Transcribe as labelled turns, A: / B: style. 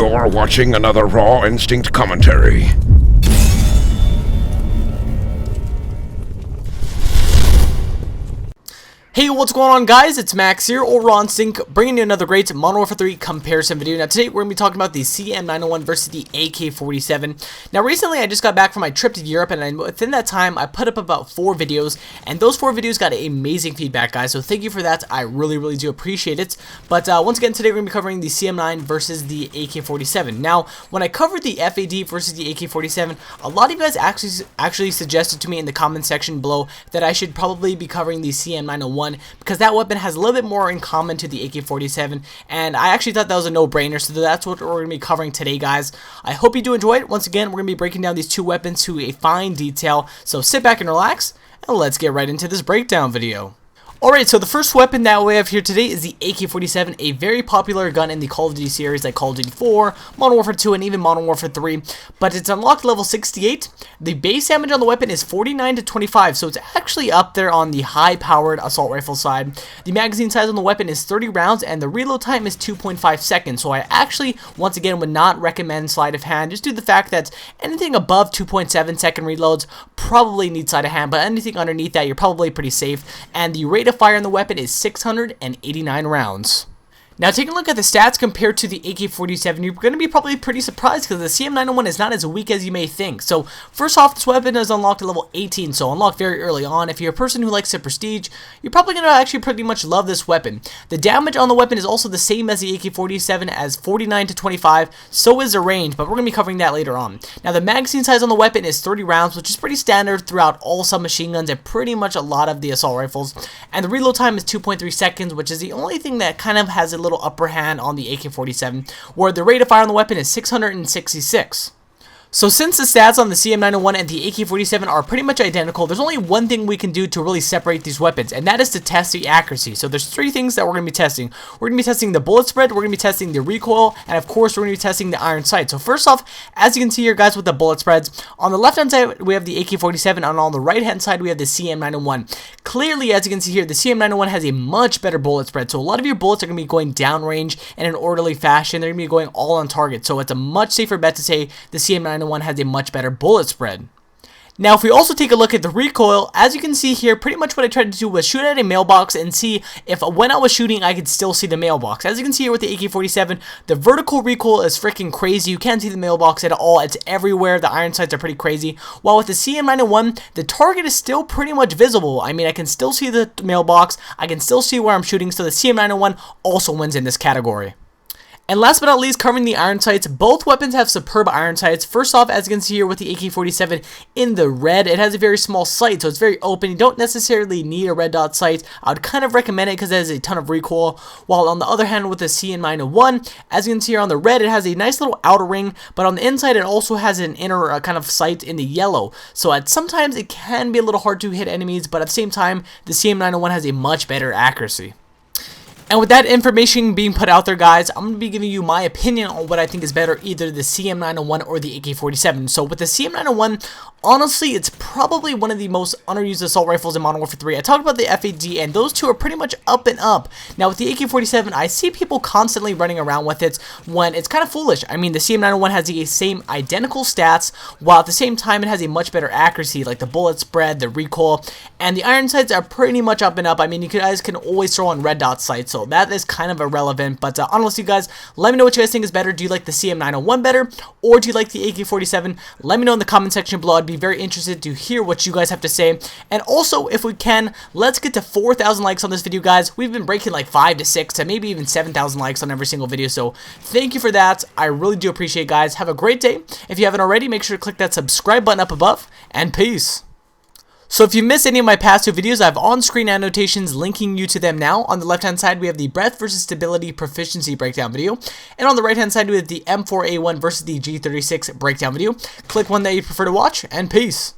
A: You're watching another Raw Instinct commentary.
B: Hey, what's going on, guys? It's Max here, or Raw Instinct, bringing you another great Modern Warfare 3 comparison video. Now, today we're going to be talking about the CM901 versus the AK-47. Now, recently I just got back from my trip to Europe, and within that time, I put up about 4 videos, and those 4 videos got amazing feedback, guys, so thank you for that. I really do appreciate it. But once again, today we're going to be covering the CM9 versus the AK-47. Now, when I covered the FAD versus the AK-47, a lot of you guys actually suggested to me in the comment section below that I should probably be covering the CM901, because that weapon has a little bit more in common to the AK-47, and I actually thought that was a no-brainer, so that's what we're going to be covering today, guys. I hope you do enjoy it. Once again, we're going to be breaking down these two weapons to a fine detail, so sit back and relax, and let's get right into this breakdown video. Alright, so the first weapon that we have here today is the AK-47, a very popular gun in the Call of Duty series like Call of Duty 4, Modern Warfare 2, and even Modern Warfare 3, but it's unlocked level 68. The base damage on the weapon is 49 to 25, so it's actually up there on the high-powered assault rifle side. The magazine size on the weapon is 30 rounds, and the reload time is 2.5 seconds, so I actually, once again, would not recommend sleight of hand, just due to the fact that anything above 2.7 second reloads probably need sleight of hand, but anything underneath that, you're probably pretty safe, and the rate of fire on the weapon is 689 rounds. Now, taking a look at the stats compared to the AK-47, you're going to be probably pretty surprised because the CM901 is not as weak as you may think. So, first off, this weapon is unlocked at level 18, so unlocked very early on. If you're a person who likes the prestige, you're probably going to actually pretty much love this weapon. The damage on the weapon is also the same as the AK-47 as 49 to 25, so is the range, but we're going to be covering that later on. Now, the magazine size on the weapon is 30 rounds, which is pretty standard throughout all submachine guns and pretty much a lot of the assault rifles. And the reload time is 2.3 seconds, which is the only thing that kind of has a little upper hand on the AK-47, where the rate of fire on the weapon is 666. So since the stats on the CM901 and the AK-47 are pretty much identical, there's only one thing we can do to really separate these weapons, and that is to test the accuracy. So there's 3 things that we're going to be testing. We're going to be testing the bullet spread, we're going to be testing the recoil, and of course we're going to be testing the iron sight. So first off, as you can see here, guys, with the bullet spreads, on the left hand side we have the AK-47, and on the right hand side we have the CM901. Clearly, as you can see here, the CM901 has a much better bullet spread, so a lot of your bullets are going to be going downrange in an orderly fashion. They're going to be going all on target, so it's a much safer bet to say the CM901 has a much better bullet spread. Now, if we also take a look at the recoil, as you can see here, pretty much what I tried to do was shoot at a mailbox and see if when I was shooting, I could still see the mailbox. As you can see here with the AK-47, the vertical recoil is freaking crazy. You can't see the mailbox at all. It's everywhere. The iron sights are pretty crazy. While with the CM901, the target is still pretty much visible. I mean, I can still see the mailbox. I can still see where I'm shooting, so the CM901 also wins in this category. And last but not least, covering the iron sights, both weapons have superb iron sights. First off, as you can see here with the AK-47 in the red, it has a very small sight, so it's very open. You don't necessarily need a red dot sight. I would kind of recommend it because it has a ton of recoil. While on the other hand, with the CM901, as you can see here on the red, it has a nice little outer ring, but on the inside, it also has an inner kind of sight in the yellow. So sometimes it can be a little hard to hit enemies, but at the same time, the CM901 has a much better accuracy. And with that information being put out there, guys, I'm going to be giving you my opinion on what I think is better, either the CM901 or the AK-47. So with the CM901, honestly, it's probably one of the most underused assault rifles in Modern Warfare 3. I talked about the FAD, and those two are pretty much up and up. Now with the AK-47, I see people constantly running around with it when it's kind of foolish. I mean, the CM901 has the same identical stats, while at the same time it has a much better accuracy, like the bullet spread, the recoil, and the iron sights are pretty much up and up. I mean, you guys can always throw on red dot sights, so that is kind of irrelevant. But honestly, guys, let me know what you guys think is better. Do you like the CM901 better, or do you like the AK-47? Let me know in the comment section below. I'd be very interested to hear what you guys have to say. And also, if we can, let's get to 4,000 likes on this video, guys. We've been breaking like 5 to 6 to maybe even 7,000 likes on every single video, so thank you for that. I really do appreciate it, guys. Have a great day. If you haven't already, make sure to click that subscribe button up above, and peace. So if you missed any of my past 2 videos, I have on-screen annotations linking you to them now. On the left-hand side, we have the breadth versus stability proficiency breakdown video. And on the right-hand side, we have the M4A1 versus the G36 breakdown video. Click one that you prefer to watch, and peace.